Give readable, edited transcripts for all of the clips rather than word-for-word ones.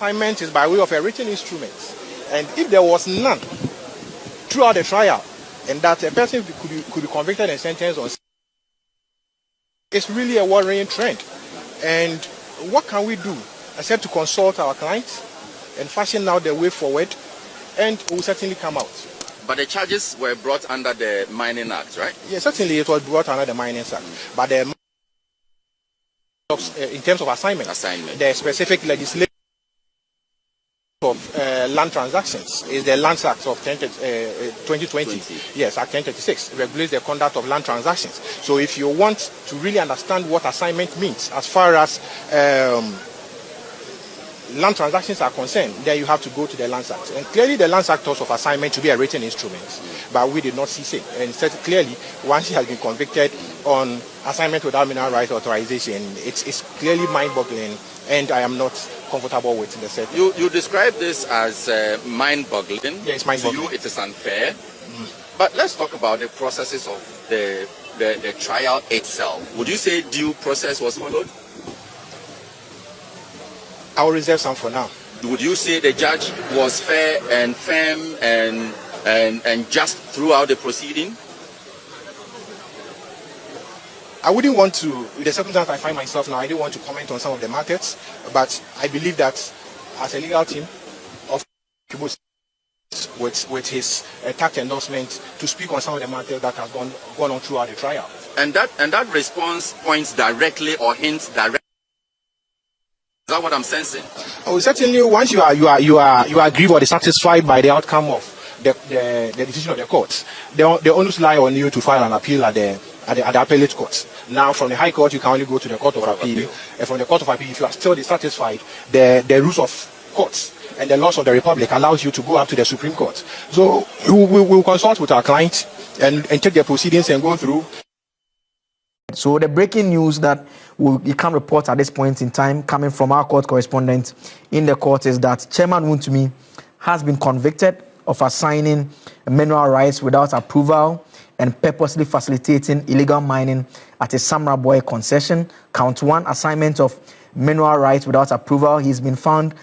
Assignment is by way of a written instrument, and if there was none throughout the trial, and that a person could be convicted and sentenced on, it's really a worrying trend. And what can we do except to consult our clients and fashion out the way forward, and we'll certainly come out. But the charges were brought under the Mining Act, right? Yes, certainly it was brought under the Mining Act, but the in terms of assignment, the specific legislation of land transactions is the Land Act of 2020. Yes, Act 1036 regulates the conduct of land transactions. So if you want to really understand what assignment means as far as land transactions are concerned, then you have to go to the Land Act. And clearly the Land Act talks of assignment to be a written instrument, but we did not see it. And said clearly, once he has been convicted on assignment without mineral rights authorization, it's clearly mind-boggling, and I am not comfortable with the set. You describe this as mind-boggling. Yes, mind-boggling. To you, it is unfair. But let's talk about the processes of the trial itself. Would you say due process was followed? I will reserve some for now. Would you say the judge was fair and firm and just throughout the proceeding? I wouldn't want to, with the circumstance I find myself now, I don't want to comment on some of the matters, but I believe that as a legal team of with his tact endorsement to speak on some of the matters that have gone on throughout the trial. And that response points directly or hints directly. Is that what I'm sensing? Oh, certainly. Once you are aggrieved or dissatisfied by the outcome of the decision of the court, the onus lie on you to file an appeal at the appellate court. Now, from the High Court, you can only go to the Court of Appeal. And from the Court of Appeal, if you are still dissatisfied, the rules of courts and the laws of the Republic allows you to go up to the Supreme Court. So we will consult with our client and take the proceedings and go through. So the breaking news that we can report at this point in time, coming from our court correspondent in the court, is that Chairman Wontumi has been convicted of assigning mineral rights without approval and purposely facilitating illegal mining at a Samra Boy concession. Count 1, assignment of mineral rights without approval. He's been found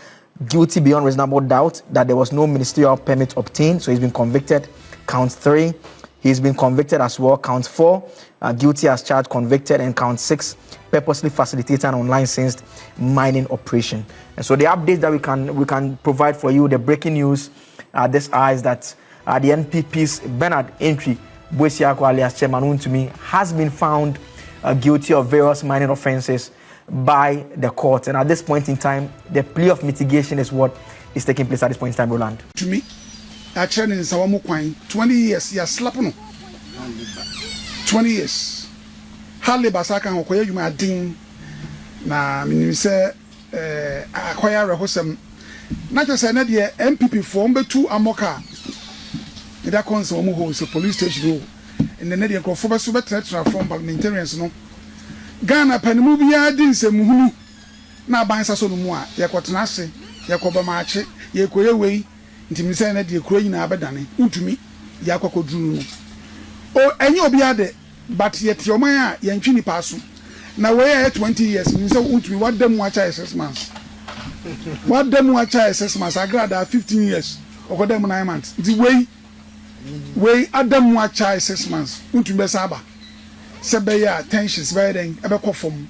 guilty beyond reasonable doubt that there was no ministerial permit obtained, so he's been convicted. Count 3, he's been convicted as well. Count 4, guilty as charged, convicted. And count 6, purposely facilitating an unlicensed mining operation. And so the update that we can provide for you, the breaking news this hour, is that the NPP's Bernard Entry Boesiako alias Chairman Wontumi has been found guilty of various mining offenses by the court. And at this point in time, the plea of mitigation is what is taking place at this point in time, Roland. To me, I trained in Sawamu Kwine 20 years, yeah, slapping 20 years. Hardly Basaka and Okoye, you may ding. Na, I say, acquire a hosem. Not just another NPP form, but 2 Amoka. That comes from a police station, and the Nedian Kofoba Super from parliamentarians. No Ghana Penmubia didn't say Muhu. Now, by Sasonumwa, Yakotanase, Yakoba Marche, Yakoya way, Intimisana, the Ukraine Abadani, Wontumi, Yakoko Drew. Oh, and you'll be at it, but yet your Maya, Yanchini Pasu. Now, we're 20 years, and so Wontumi, what them watch 6 months? What them watch 6 months? I got 15 years, or them 9 months. The way Adam watch 6 months, Wontumi Saba. Sebeya tensions by then, ever conform.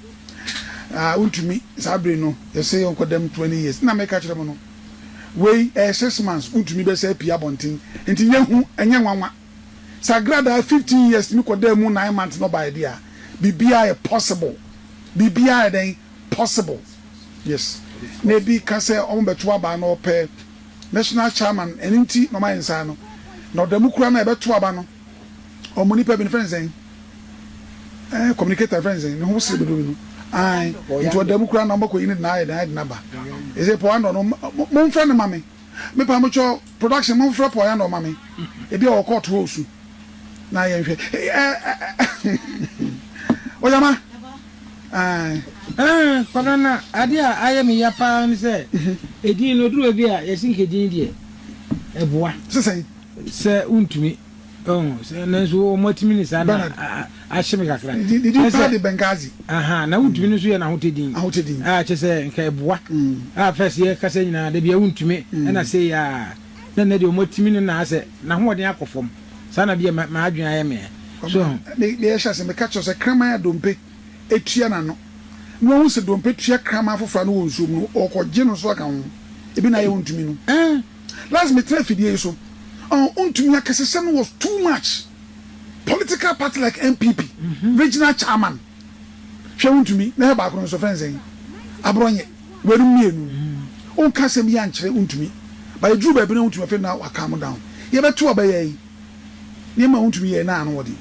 Wontumi, Sabrino, you say Uncle them 20 years. Now make catch them. Way 6 months, Wontumi be say Pia Bonting, into young and young one. Sagrada 15 years, look at them 9 months, no by idea. BBI possible. BBI then possible. Yes. Maybe can say on Betuaba no pay national chairman and inti no mind sano. No Democrat ever Tuabano or Munipa been friends saying. Communicator friends saying, no, who's doing? I into a Democrat number in it night number. Is it Poano no mon friend of mammy? Me Pamucho production mon friend Poano mammy. It be all court house. Now, what am I? Corona, Adia, I am your parents. A deal no do a beer, I think a deal. A boy, Say, Sir Wontumi. oh so motimi ni sana ashime kakra did you pay the Benghazi na wutumi no so ye na hotedin chese nka eboa first ye kasa nyina da bia wuntumi na say ya na de motimi no na ase na hoden akofom sana bia ma adwen aye me so they shall say me catch us a krama ya dompe etua na no no hu se dompe tua krama afofra no wonsum no okogye no so aka ho ebi na ye wuntumi no last me try fidie so Wontumi akasesem was too much. Political party like NPP, regional chairman. Hwe Wontumi na he ba ko so fence yin. Abronye, weru mienu. On kasem ya nkyere Wontumi. Ba ye dru ba bi na Wontumi fe na wa calm down. Ye beto obaye yi. Ne ma Wontumi ye na anu wodi.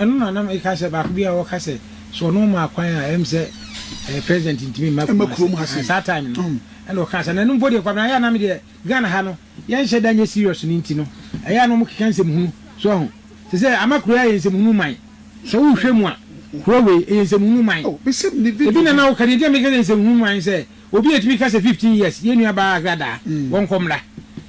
Eno na me kase ba ko bia wo kase so no ma kwan a em se president ntimi makuru that time no. Eno kase na no body kwa na ya na me de Ghana ha no yen hye danye serious ni nti no eya no mukeka nsem hunu so ho se se amakuru ya nsem hunu man so wo hwɛ mu a kurowe nsem hunu man ebi na wo kadi de me kase nsem hunu man se obi etimi kase 15 years ye nua ba agrada won komla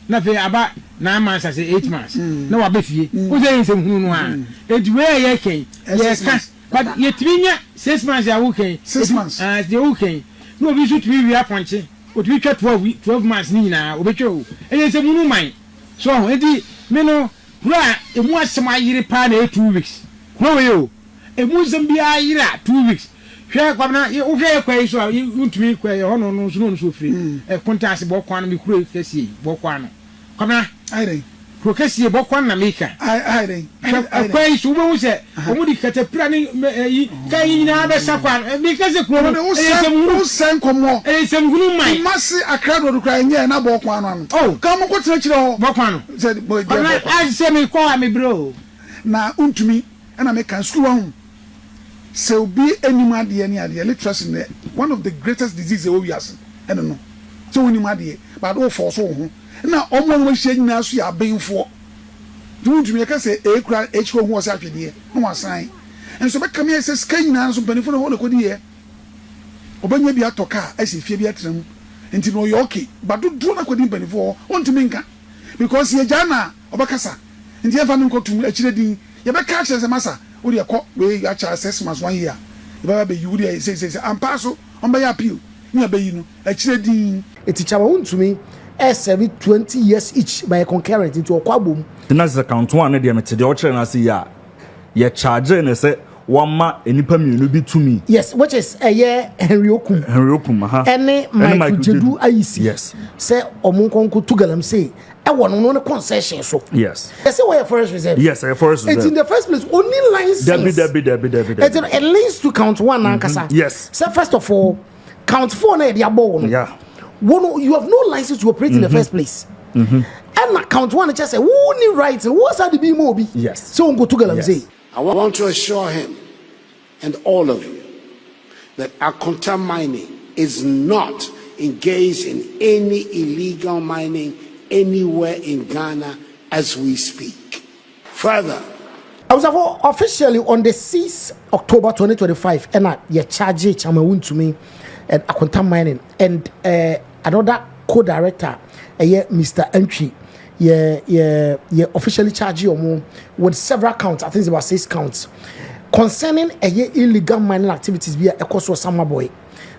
na fe aba na months say 8 months na wa befie wo se nsem hunu no a ediwe ye ken ye ka but ye timinya 6 months ya wo ken 6 months de wo ken no obi so timi wi aponche otwi twa 12 months ni nyina obetwa enye munu man so edi me no bra emu asem ayire pa na 2 weeks no we o emu zam bia ayire 2 weeks hwe kwabna wo hwe kwai so untumi kwai hono no so firi kontas bokwan me kuro kesi bokwan kwabna ayire kuro kesi bokwan na meka ayire kwai so wo se omu di katapira ni yi kai nyina be sakwan me kase kuro no sen komo sem hunu man masi akrado do kra nye na bokwan no ka mo ko tira kire ho bokwan said boy I say me call me bro na Wontumi na me kan school ho se obi animal de ni ade literacy ne one of the greatest diseases we has I don't know so animal de but o for so ho na omo no hye nyina so ya benfo Wontumi ka se e kura ho ho sa hwede no wasan enso be kam ye se skan nyina so panifo no ho le kodi ye obanya bi atoka asi fie bi atram enti no yo okay but do na kodi panifo Wontumi nka because ye jana obakasa enti e fa no nkotum akire din ye be ka akire se masa wo de ko we acha assessment 1 year ye ba be you dey say ampaso on be appeal ni abayi no akire din eticha Wontumi serve 20 years each by a concurrent into okwabom that's the count one dey mete dey okire na say ya ye charge na say wama enipa mienu bi to me yes which is Henry Okum any Michael Jedu ayisi yes say omunkonko tugalam say e wono no concession so yes say we forest reserve yes forest reserve it's in the first place only license Debbie. it's a license to count one ankasa yes so first of all count 4 na dey abo no yeah you have no license to operate in the first place and count 1 just say who need right what's that be mobi yes so go tugalam say I want to assure him and all of you that Akonta Mining is not engaged in any illegal mining anywhere in Ghana as we speak. Further, I was officially on the 6th October 2025 and you charge Wontumi and Akonta Mining and another co-director Mr. Entry officially charge you with several counts. I think it's about 6 counts concerning illegal mining activities via Ekoso Summer Boy.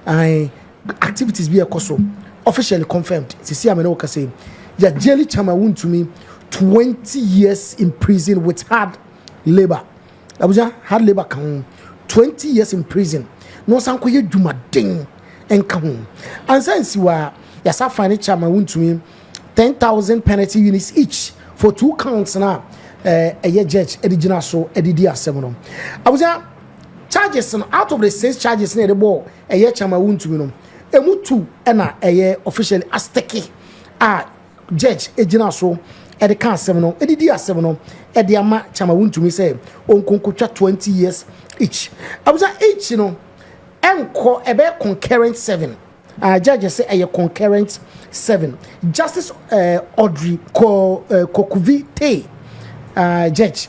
Activities via Ekoso officially confirmed. See, I'm going to say, yeah, Jelly Chama Wontumi 20 years in prison with hard labor. Hard labor can 20 years in prison. No sanko ye duma ding and come. And since you are yasa fine Chama Wontumi 10,000 penalty units each for 2 counts now. A year judge Edina so Edidia 7. I was charges out of the 6 charges near the ball a year Chama Wontumi no. Emutu ena a year officially asteki judge Edina so Edika 7 Edidia 7 Ediama Chama Wontumi say on konkucha 20 years each. I was each enko ebe concurrent 7. Judge say a concurrent 7. Justice Audrey Kokuvi Tay judge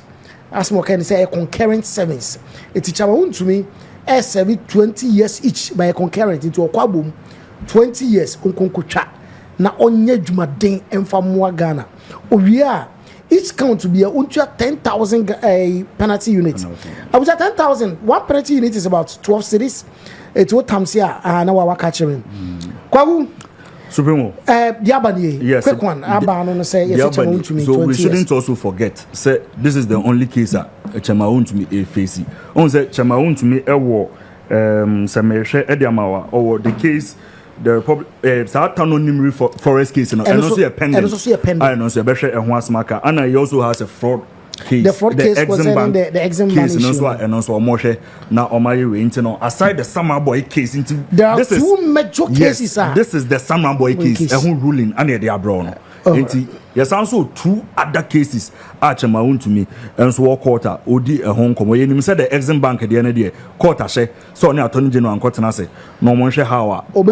as more can say a concurrent 7s. It's Chama Wontumi serve 20 years each by a concurrent into okwabom 20 years onkonkocha na onye dwumaden emfa moa Ghana Oria, each count to be a 10,000 penalty unit. I was at 10,000. One penalty unit is about 12 cities. It's what times here and now we're catching. Kwagu Supremo. Diabani. Yes. Quick one. Abano say yes. So we shouldn't also forget. Say this is the only case that Chema Wontumi a facing. On say Chema Wontumi a war Samershe Ediamawa or the case the Republic South Anonym forest case and also a pending. And also a pending. I know so Beshe and Wasmaka and he also has a fraud case. The fraud case concerning the Exim Bank case and also Moshe now Omari Intino aside the Summer Boy case into there are two major cases. This is the Summer Boy case who ruling and they are brown. Yes, also two other cases Chema Wontumi and so quarter Odi a Hong Kong. When you said the Exim Bank at the end of the day, quarter share, so near Attorney General and Cotanase, no one share how for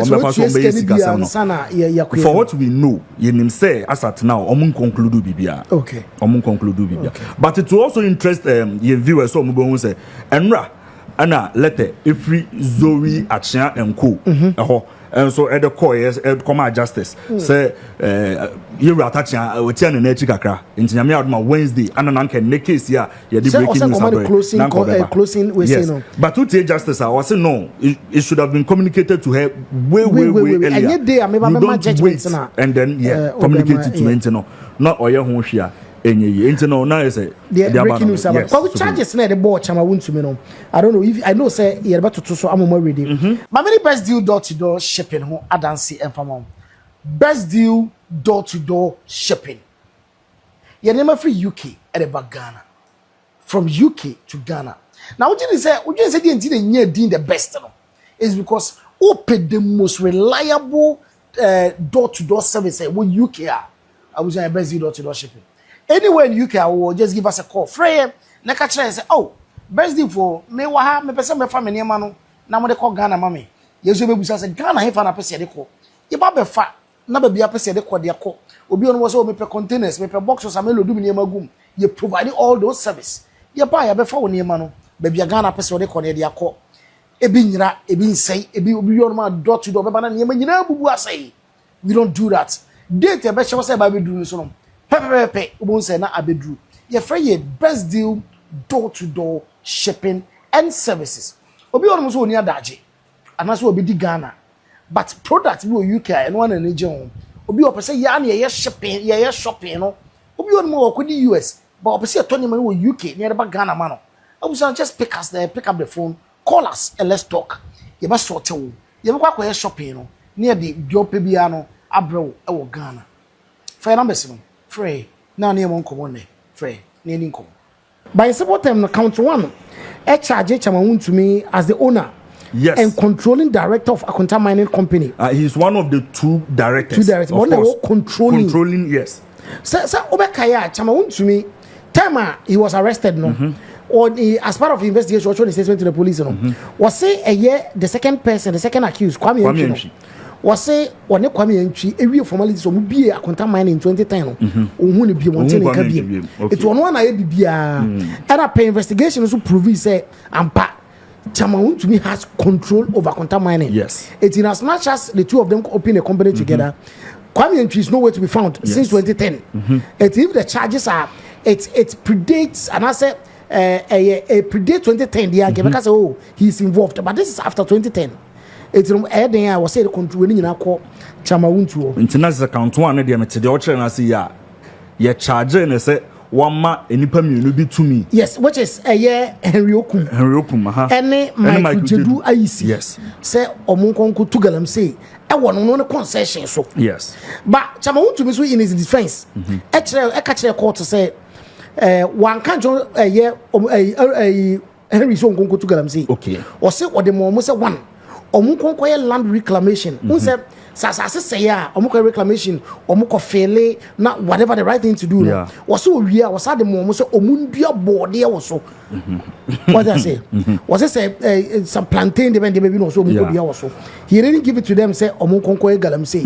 what we know, you say as at now, Omun conclude Bibia. Okay. Omun conclude Bibia. But it will also interest your viewers, so Mubon say, Enra, Anna, letter, every Zoe Achia and Co. And so at the core, yes, at Comma Justice, say, you are touching a Tian and Echikakra, in Tiamia Wednesday, and an uncle, the case here, you're breaking closing, yes. But to take justice, I was saying, no, it should have been communicated to her way earlier. And yet, they are maybe my judgments and then, communicate to Mentino, not Oya Honshia. Internal now is a breaking news about charges na the board Chema Wontumi no. I don't know if I know say you about to so I'm more ready. But many best deal door to door shipping ho adansi enfamam. Best deal door to door shipping. You never free UK at the back Ghana. From UK to Ghana. Now what you say the near dean the best no is because open the most reliable door to door service with UK are. I was say best deal door to door shipping. Anywhere in UK, I will just give us a call. Frey, na catch say, oh, best deal for me. Waha, me person me family near manu. Na mo de call Ghana, mami. Yesu be busa say Ghana he fa na pese de call. Ye ba be fa na ba bia pese de call de call. Obi on was me pe containers, me pe boxes, am lodu me near magum. You provide all those service. Ye ba ya be fa wo near manu. Be bia Ghana pese de call de call. Ebi nyira, ebi nsei, ebi obi on ma door to door be ba na near nyira bubu asai. We don't do that. Date be show say ba be do so no. Pepe, won't say na abedru. Your free best deal door to door shipping and services. Obi on so near daji, and that's what be di Ghana. But products we UK and one in region. Obi op say ya na shipping, ya shopping no. Obi on mo ko di US, but op say Tony man we UK near the Ghana man. Obi say just pick us there, pick up the phone, call us and let's talk. You must sort you. You go kwa shopping no near the job bia no abro e wo Ghana. For numbers no. Frey, now near one common, Frey, near income. By support them, count one, charge Chema Wontumi as the owner. Yes. And controlling director of a mining company. He's one of the two directors. But they were controlling. Yes. So Obekaya, Chema Wontumi, time he was arrested, no. Or as part of the investigation, or statement to the police, no. Was say a year the second accused, Kwame Enchi. Was say when Kwame Enchi every formality so be a quantum mine in 2010 ohun ne bi montene ka bi it won one na bibia and a pay investigation so prove say ampa Chema Wontumi has control over quantum mining. Yes, it's in as much as the two of them open a company together. Kwame Enchi is nowhere to be found since 2010. If the charges are it predates and I say a predate 2010 the because oh he's involved, but this is after 2010. It's I was say the control in Chema Wontumi. International account one de me de oche na see ya. Ye charge na say one ma enipa mienu bi to me. Yes, which is Henry Okum aha. Ene Michael Jedu Ayisi. Yes. Say omunkonko to galam say e wono no concession so. Yes. But Chema Wontumi so in his defense. E kire court say one kan jo Henry so omunkonko to galam say. Okay. O say o de mo say one omunkonko land reclamation. Say sasase say ya omuko reclamation omuko fele na whatever the right thing to do. Yeah. Was so we was had the mo say omundua board there was so. What I say? Was it say some plantain the baby no so omuko bia was so. He didn't give it to them say omunkonko galam say.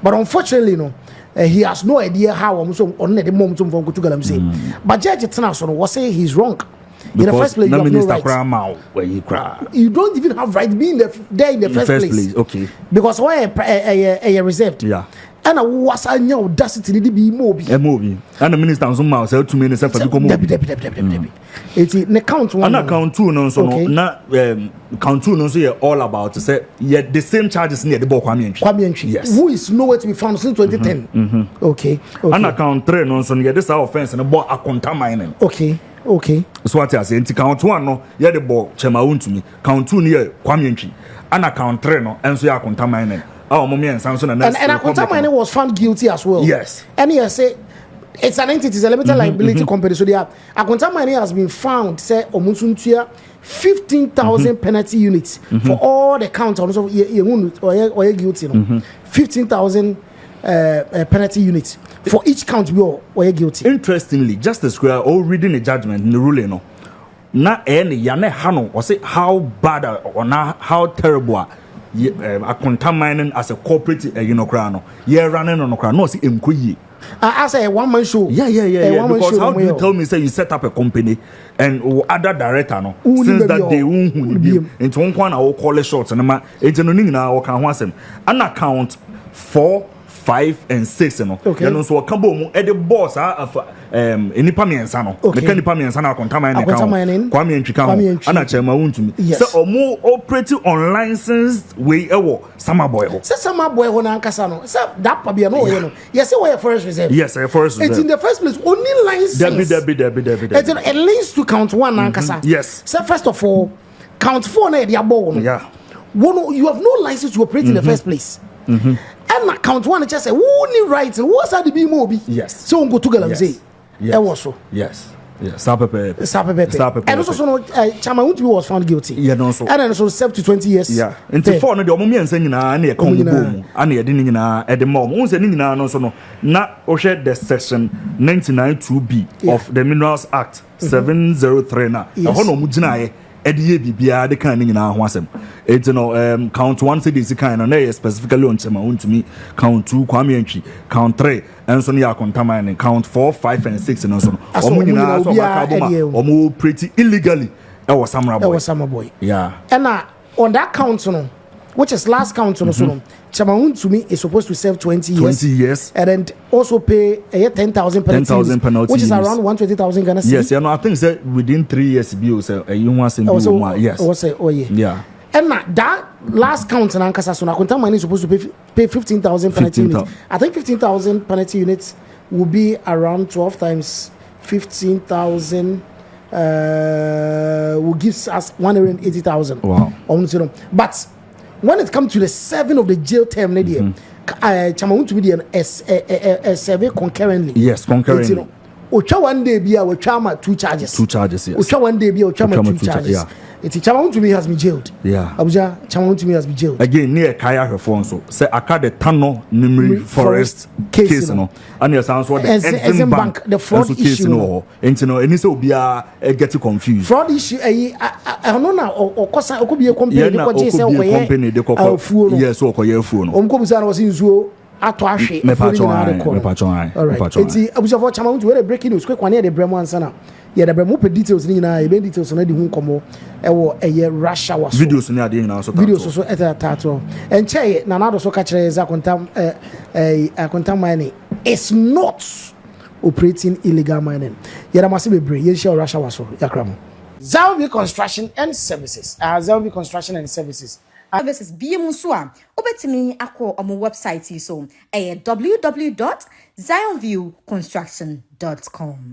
But unfortunately no he has no idea how omuso on the mom to galam say. But judge Tanaso was say he's wrong. In the first place, you have no right. You don't even have right being there in the first place. Okay. Because why a reserved? Yeah. and I was a new audacity to be mobi. And the minister on some mouse to me for the it's the count one. And count two no so not count two no so all about to say yet the same charges near the ball Kwame. Yes. Who is nowhere to be found since 2010. Okay. And account three no so this our offense and about a contaminating. Okay. So what I say count one no yeah the ball Chema Wontumi count two near Kwame and account three no and so you are contaminating. Oh, mommy and Samson and Akontamane was found guilty as well. Yes. And he say it's an entity, it's a limited liability company. So they are Akontamane has been found, say Omusuntia 15,000 penalty units for all the counts on so or guilty. 15,000 penalty units for each count we are guilty. Interestingly, Justice Square all reading the judgment in the ruling no. Na any yane hano or say how bad or how terrible a contaminating as a corporate crano. Yeah, running on a crano, no see employee. I say one man show. Yeah. Because how do you tell me say you set up a company and other director no since that day into one corner I will call it shorts and it's no can want them an account 4, 5 and 6 no. Okay. And also a combo at the boss any pamiensa no. The candy pamiensa na contaminating Kwame Nchika and a Chema Wontumi. Yes. So more operating on licensed way summer boy. Say summer boy when Ankasano. Say that probably no you know. Yes, say where first reserve. Yes, first reserve. It's in the first place only license. Debbie. It's at least to count one Ankasa. Yes. So first of all, count 4 na the above. Yeah. One you have no license to operate in the first place. And count 1 just say who need rights and what's that be mobi. Yes. So on go to Galam say. Yes. Yes. Sapepe. And also Chama Wontumi was found guilty. Yeah, no so. And then so served to 20 years. Yeah. Into 4 no the omo miensa nyina na e come boom. Ana e de nyina e de mom. Won se nyina no so no. Na o share the section 992B of the Minerals Act 703 na. E ho no mu gina ye ediye bibia de kan nyina ho asem. It's count 1 cities kind of specifically on Chema Wontumi, count 2 Kwame Nchi, count 3 and so near contaminating, count 4, 5 and 6 and so on. Pretty illegally. That was summer boy. Yeah. And on that count which is last count Chema Wontumi is supposed to serve 20 years. 20 years. And then also pay a 10,000 penalty, which is around 120,000 Ghana cedis. Yes, I think that within 3 years you want to yes. Yeah. And that last count in Ankasa, so Akontamane is supposed to pay 15,000 penalty units. I think 15,000 penalty units will be around 12 times 15,000. Will give us 180,000. Wow. But when it comes to the 7 of the jail term, Chama Wontumi be a survey concurrently. Yes, concurrently. Ocha one day be our Chama 2 charges. 2 charges, yes. Ocha one day be our Chama 2 charges. Yeah. It's Chama Wontumi has been jailed. Yeah. Abuja Chama Wontumi has been jailed. Again, near Kaya reform so say aka the Tano Nimri Forest case no. And yes, answer the Exim Bank the fraud issue no. And any so be get confused. Fraud issue I don't know or kosa o could be a company de company yes o koye fu no. Omko bisa na was nzuo ato ahwe me patron. All right. Enti Abuja for Chama Wontumi we breaking news quick one here the Bremo answer na. Yeah, the Bremo details ni na e be details na di hu komo e wo eye Russia was videos ni ade na so videos so tato and che na na do so ka kire za Akontam mining is not operating illegal mining. Yeah, must be brave. You share Russia was so yakram. Zalvi Construction and Services. Zalvi Construction and Services. Services BM Swa. Obetimi akọ omo website so www.zionviewconstruction.com.